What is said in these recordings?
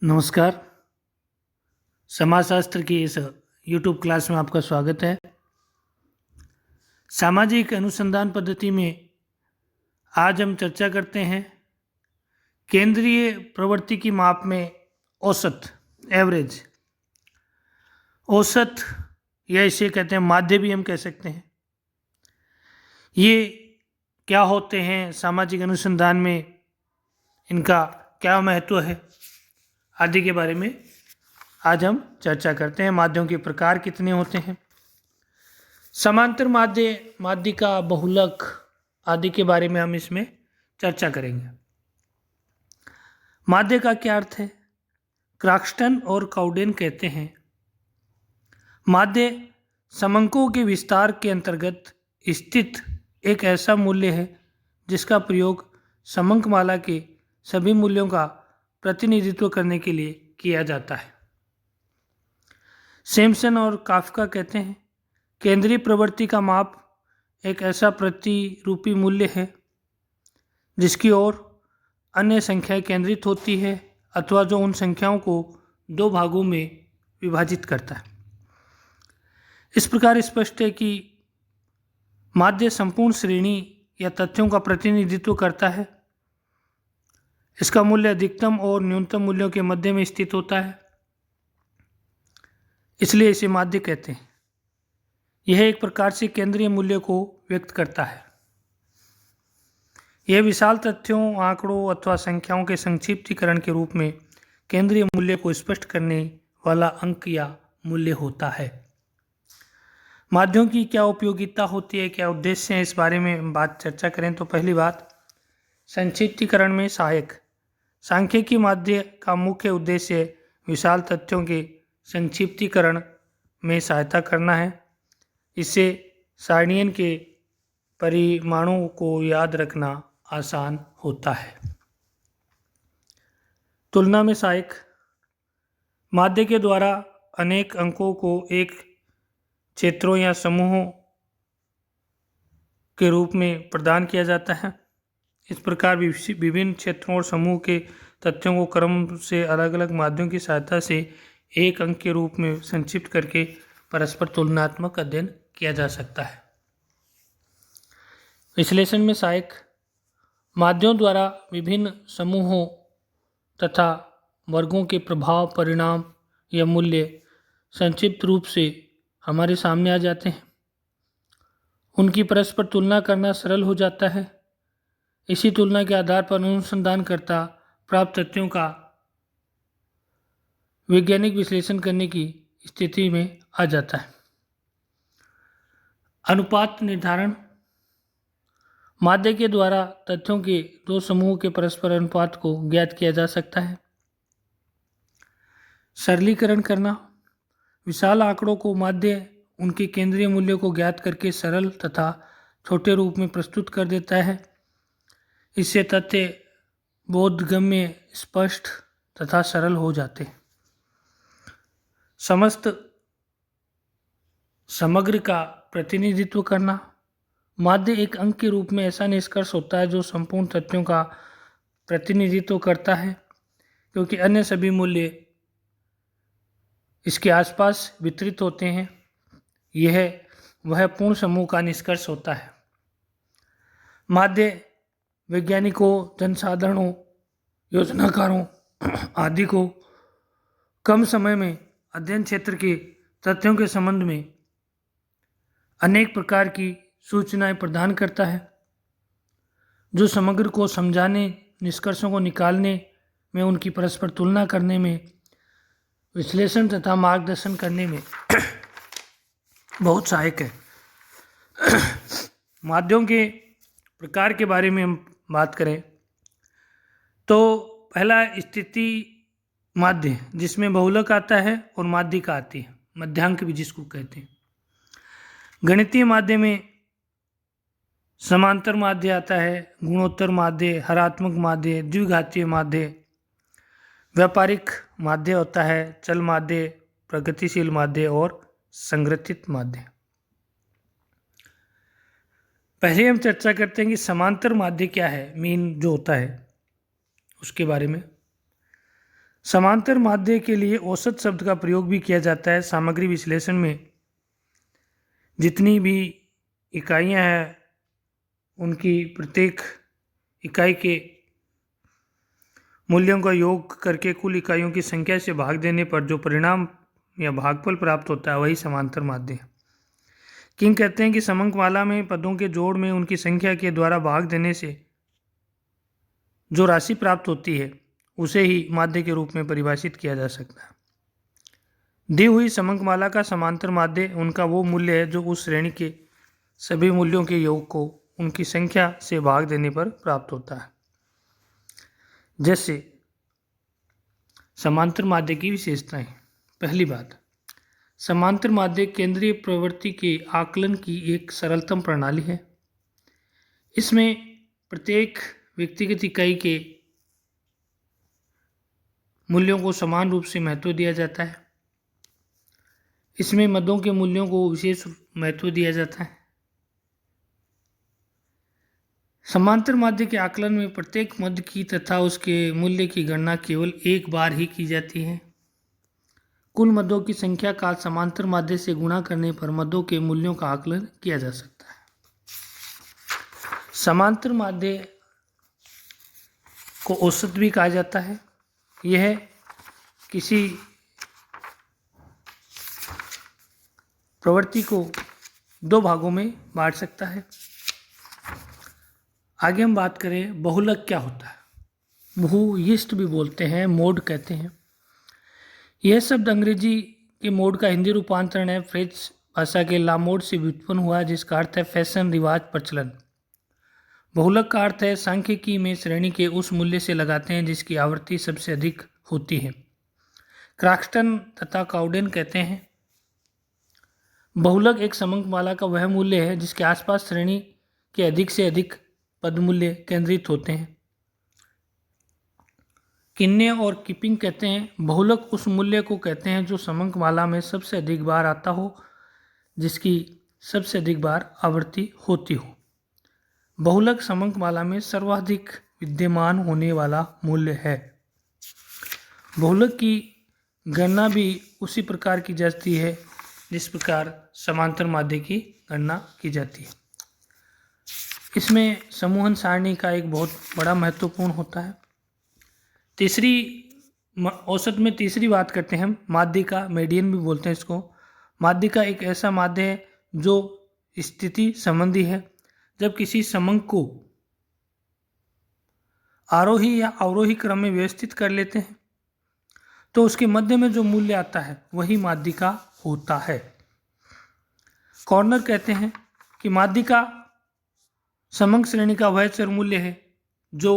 नमस्कार। समाजशास्त्र की इस यूट्यूब क्लास में आपका स्वागत है। सामाजिक अनुसंधान पद्धति में आज हम चर्चा करते हैं केंद्रीय प्रवृत्ति की माप में औसत, एवरेज। औसत या इसे कहते हैं माध्य भी हम कह सकते हैं। ये क्या होते हैं, सामाजिक अनुसंधान में इनका क्या महत्व है आदि के बारे में आज हम चर्चा करते हैं। माध्ययों के प्रकार कितने होते हैं, समांतर माध्य, माध्यिका, बहुलक आदि के बारे में हम इसमें चर्चा करेंगे। माध्य का क्या अर्थ है? क्राक्स्टन और काउडेन कहते हैं माध्य समंकों के विस्तार के अंतर्गत स्थित एक ऐसा मूल्य है जिसका प्रयोग समंकमाला के सभी मूल्यों का प्रतिनिधित्व करने के लिए किया जाता है। सैमसन और काफ्का कहते हैं केंद्रीय प्रवृत्ति का माप एक ऐसा प्रतिरूपी मूल्य है जिसकी ओर अन्य संख्याएं केंद्रित होती है अथवा जो उन संख्याओं को दो भागों में विभाजित करता है। इस प्रकार स्पष्ट है कि माध्य संपूर्ण श्रेणी या तथ्यों का प्रतिनिधित्व करता है। इसका मूल्य अधिकतम और न्यूनतम मूल्यों के मध्य में स्थित होता है, इसलिए इसे माध्य कहते हैं। यह एक प्रकार से केंद्रीय मूल्य को व्यक्त करता है। यह विशाल तथ्यों, आंकड़ों अथवा संख्याओं के संक्षिप्तीकरण के रूप में केंद्रीय मूल्य को स्पष्ट करने वाला अंक या मूल्य होता है। माध्यों की क्या उपयोगिता होती है, क्या उद्देश्य है, इस बारे में बात चर्चा करें तो पहली बात, संक्षिप्तीकरण में सहायक। सांख्यिकी माध्य का मुख्य उद्देश्य विशाल तथ्यों के संक्षिप्तीकरण में सहायता करना है। इससे सारणियन के परिमाणों को याद रखना आसान होता है। तुलना में सहायक, माध्य के द्वारा अनेक अंकों को एक क्षेत्रों या समूहों के रूप में प्रदान किया जाता है। इस प्रकार विभिन्न क्षेत्रों और समूह के तथ्यों को क्रम से अलग अलग माध्यों की सहायता से एक अंक के रूप में संक्षिप्त करके परस्पर तुलनात्मक अध्ययन किया जा सकता है। विश्लेषण में सहायक, माध्यों द्वारा विभिन्न समूहों तथा वर्गों के प्रभाव, परिणाम या मूल्य संक्षिप्त रूप से हमारे सामने आ जाते हैं। उनकी परस्पर तुलना करना सरल हो जाता है। इसी तुलना के आधार पर अनुसंधानकर्ता प्राप्त तथ्यों का वैज्ञानिक विश्लेषण करने की स्थिति में आ जाता है। अनुपात निर्धारण, माध्य के द्वारा तथ्यों के दो समूहों के परस्पर अनुपात को ज्ञात किया जा सकता है। सरलीकरण करना, विशाल आंकड़ों को माध्य उनके केंद्रीय मूल्यों को ज्ञात करके सरल तथा छोटे रूप में प्रस्तुत कर देता है। इससे तथ्य बोधगम्य, स्पष्ट तथा सरल हो जाते हैं। समग्र का प्रतिनिधित्व करना, माध्य एक अंक के रूप में ऐसा निष्कर्ष होता है जो संपूर्ण तथ्यों का प्रतिनिधित्व करता है, क्योंकि अन्य सभी मूल्य इसके आसपास वितरित होते हैं। यह वह पूर्ण समूह का निष्कर्ष होता है। माध्य वैज्ञानिकों, जनसाधारणों, योजनाकारों आदि को कम समय में अध्ययन क्षेत्र के तथ्यों के संबंध में अनेक प्रकार की सूचनाएं प्रदान करता है, जो समग्र को समझाने, निष्कर्षों को निकालने में, उनकी परस्पर तुलना करने में, विश्लेषण तथा मार्गदर्शन करने में बहुत सहायक है। माध्यों के प्रकार के बारे में हम बात करें तो पहला स्थिति माध्य, जिसमें बहुलक आता है और माध्यिका आती है, मध्यांक भी जिसको कहते हैं। गणितीय माध्य में समांतर माध्य आता है, गुणोत्तर माध्य, हरात्मक माध्य, द्विघातीय माध्य, व्यापारिक माध्य होता है, चल माध्य, प्रगतिशील माध्य और संग्रथित माध्य। पहले हम चर्चा करते हैं कि समांतर माध्य क्या है, मीन जो होता है उसके बारे में। समांतर माध्य के लिए औसत शब्द का प्रयोग भी किया जाता है। सामग्री विश्लेषण में जितनी भी इकाइयां हैं उनकी प्रत्येक इकाई के मूल्यों का योग करके कुल इकाइयों की संख्या से भाग देने पर जो परिणाम या भागफल प्राप्त होता है वही समांतर माध्य है। किंग कहते हैं कि समंकमाला में पदों के जोड़ में उनकी संख्या के द्वारा भाग देने से जो राशि प्राप्त होती है उसे ही माध्य के रूप में परिभाषित किया जा सकता है। दी हुई समंकमाला का समांतर माध्य उनका वो मूल्य है जो उस श्रेणी के सभी मूल्यों के योग को उनकी संख्या से भाग देने पर प्राप्त होता है। जैसे समांतर माध्य की विशेषताएं। पहली बात, समांतर माध्य केंद्रीय प्रवृत्ति के आकलन की एक सरलतम प्रणाली है। इसमें प्रत्येक व्यक्तिगत इकाई के मूल्यों को समान रूप से महत्व दिया जाता है। इसमें मदों के मूल्यों को विशेष महत्व दिया जाता है। समांतर माध्य के आकलन में प्रत्येक मद की तथा उसके मूल्य की गणना केवल एक बार ही की जाती है। कुल मदों की संख्या का समांतर माध्य से गुणा करने पर मदों के मूल्यों का आकलन किया जा सकता है। समांतर माध्य को औसत भी कहा जाता है। यह किसी प्रवृत्ति को दो भागों में बांट सकता है। आगे हम बात करें बहुलक क्या होता है। बहुयिष्ट भी बोलते हैं, मोड कहते हैं। यह शब्द अंग्रेजी के मोड का हिंदी रूपांतरण है। फ्रेंच भाषा के ला मोड से व्युत्पन्न हुआ जिसका अर्थ है फैशन, रिवाज, प्रचलन। बहुलक का अर्थ है सांख्यिकी में श्रेणी के उस मूल्य से लगाते हैं जिसकी आवृत्ति सबसे अधिक होती है। क्राक्सटन तथा काउडेन कहते हैं बहुलक एक समंकमाला का वह मूल्य है जिसके आसपास श्रेणी के अधिक से अधिक पद मूल्य केंद्रित होते हैं। किन्ने और कीपिंग कहते हैं बहुलक उस मूल्य को कहते हैं जो समंकमाला में सबसे अधिक बार आता हो, जिसकी सबसे अधिक बार आवृत्ति होती हो। बहुलक समंकमाला में सर्वाधिक विद्यमान होने वाला मूल्य है। बहुलक की गणना भी उसी प्रकार की जाती है जिस प्रकार समांतर माध्य की गणना की जाती है। इसमें समूहन सारणी का एक बहुत बड़ा महत्वपूर्ण होता है। तीसरी औसत में तीसरी बात करते हैं हम माध्यिका, मीडियन भी बोलते हैं इसको। माध्यिका एक ऐसा माध्य है जो स्थिति संबंधी है। जब किसी समंक को आरोही या अवरोही क्रम में व्यवस्थित कर लेते हैं तो उसके मध्य में जो मूल्य आता है वही माध्यिका होता है। कॉर्नर कहते हैं कि माध्यिका समंक श्रेणी का वह चर मूल्य है जो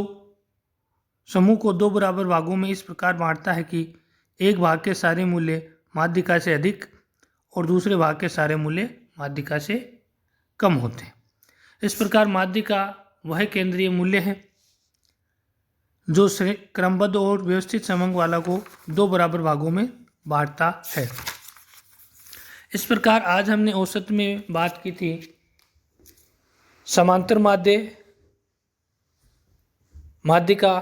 समूह को दो बराबर भागों में इस प्रकार बांटता है कि एक भाग के सारे मूल्य माध्यिका से अधिक और दूसरे भाग के सारे मूल्य माध्यिका से कम होते हैं। इस प्रकार माध्यिका वह केंद्रीय मूल्य है जो क्रमबद्ध और व्यवस्थित समंक वाला को दो बराबर भागों में बांटता है। इस प्रकार आज हमने औसत में बात की थी समांतर माध्य, माध्यिका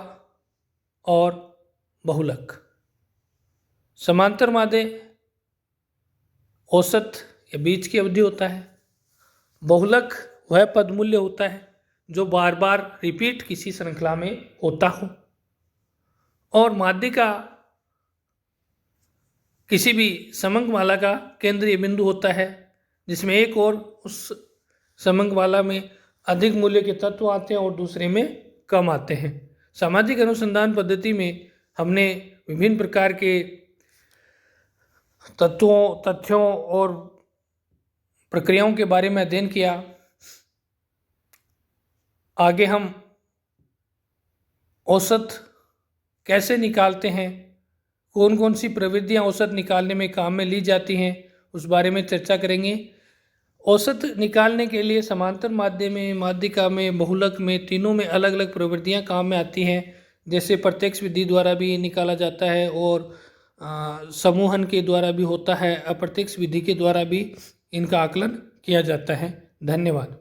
और बहुलक। समांतर माध्य औसत या बीच की अवधि होता है। बहुलक वह पद मूल्य होता है जो बार बार रिपीट किसी श्रृंखला में होता हो। और माध्यिका किसी भी समंकमाला का केंद्रीय बिंदु होता है जिसमें एक और उस समंकमाला में अधिक मूल्य के तत्व आते हैं और दूसरे में कम आते हैं। सामाजिक अनुसंधान पद्धति में हमने विभिन्न प्रकार के तथ्यों और प्रक्रियाओं के बारे में अध्ययन किया। आगे हम औसत कैसे निकालते हैं, कौन कौन सी प्रविधियां औसत निकालने में काम में ली जाती हैं, उस बारे में चर्चा करेंगे। औसत निकालने के लिए समांतर माध्य में, माध्यिका में, बहुलक में, तीनों में अलग अलग प्रवृत्तियां काम में आती हैं। जैसे प्रत्यक्ष विधि द्वारा भी निकाला जाता है और समूहन के द्वारा भी होता है, अप्रत्यक्ष विधि के द्वारा भी इनका आकलन किया जाता है। धन्यवाद।